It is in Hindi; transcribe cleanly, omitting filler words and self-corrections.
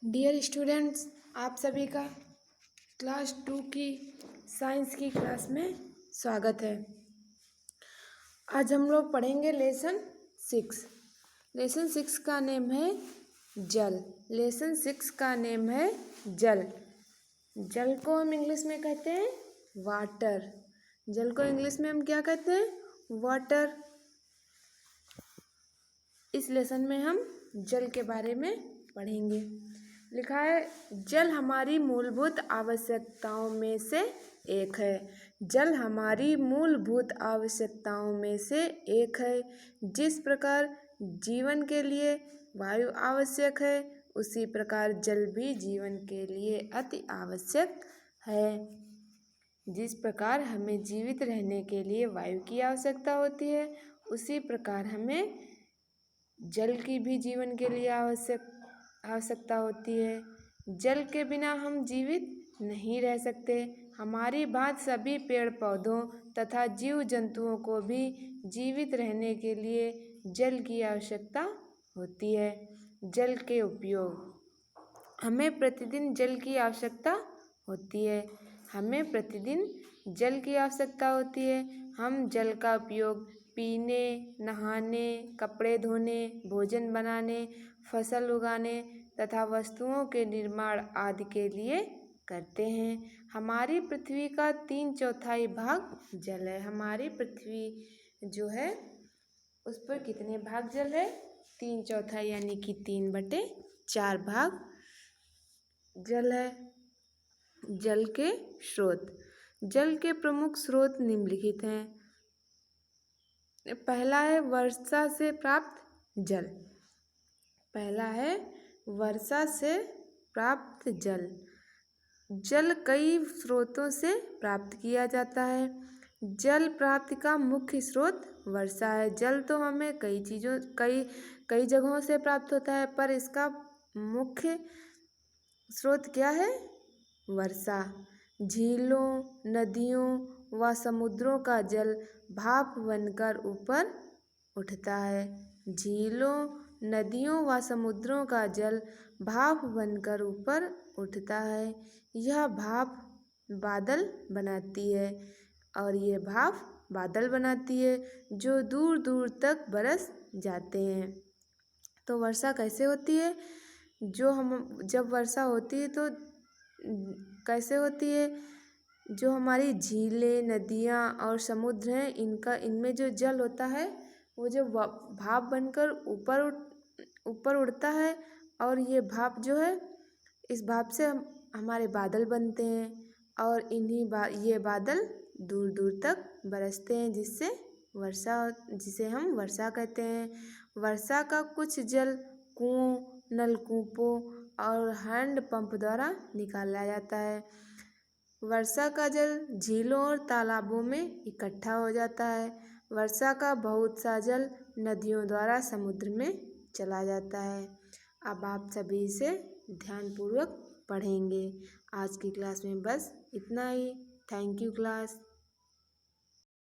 डियर स्टूडेंट्स, आप सभी का क्लास 2 की साइंस की क्लास में स्वागत है। आज हम लोग पढ़ेंगे लेसन 6। लेसन 6 का नेम है जल। लेसन 6 का नेम है जल। जल को हम इंग्लिश में कहते हैं वाटर। जल को इंग्लिश में हम क्या कहते हैं? वाटर। इस लेसन में हम जल के बारे में पढ़ेंगे। लिखा है, जल हमारी मूलभूत आवश्यकताओं में से एक है। जल हमारी मूलभूत आवश्यकताओं में से एक है। जिस प्रकार जीवन के लिए वायु आवश्यक है, उसी प्रकार जल भी जीवन के लिए अति आवश्यक है। जिस प्रकार हमें जीवित रहने के लिए वायु की आवश्यकता होती है, उसी प्रकार हमें जल की भी जीवन के लिए आवश्यकता होती है। जल के बिना हम जीवित नहीं रह सकते। हमारी भांति सभी पेड़ पौधों तथा जीव जंतुओं को भी जीवित रहने के लिए जल की आवश्यकता होती है। जल के उपयोग, हमें प्रतिदिन जल की आवश्यकता होती है। हमें प्रतिदिन जल की आवश्यकता होती है। हम जल का उपयोग पीने, नहाने, कपड़े धोने, भोजन बनाने, फसल उगाने तथा वस्तुओं के निर्माण आदि के लिए करते हैं। हमारी पृथ्वी का 3/4 भाग जल है। हमारी पृथ्वी जो है उस पर कितने भाग जल है? 3/4 यानी कि 3/4 भाग जल है। जल के स्रोत, जल के प्रमुख स्रोत निम्नलिखित हैं। पहला है वर्षा से प्राप्त जल। पहला है वर्षा से प्राप्त जल। जल कई स्रोतों से प्राप्त किया जाता है। जल प्राप्ति का मुख्य स्रोत वर्षा है। जल तो हमें कई जगहों से प्राप्त होता है, पर इसका मुख्य स्रोत क्या है? वर्षा। झीलों, नदियों व समुद्रों का जल भाप बनकर ऊपर उठता है। झीलों, नदियों व समुद्रों का जल भाप बनकर ऊपर उठता है। यह भाप बादल बनाती है और ये भाप बादल बनाती है जो दूर दूर तक बरस जाते हैं। तो वर्षा कैसे होती है? जब वर्षा होती है तो कैसे होती है? जो हमारी झीलें, नदियाँ और समुद्र हैं, इनमें जो जल होता है वो जो भाप बनकर ऊपर उड़ता है, और ये भाप जो है, इस भाप से हमारे बादल बनते हैं और ये बादल दूर दूर तक बरसते हैं, जिसे हम वर्षा कहते हैं। वर्षा का कुछ जल कुओं, नलकूपों और हैंडपंप द्वारा निकाला जाता है। वर्षा का जल झीलों और तालाबों में इकट्ठा हो जाता है। वर्षा का बहुत सा जल नदियों द्वारा समुद्र में चला जाता है। अब आप सभी इसे ध्यानपूर्वक पढ़ेंगे। आज की क्लास में बस इतना ही। Thank you class.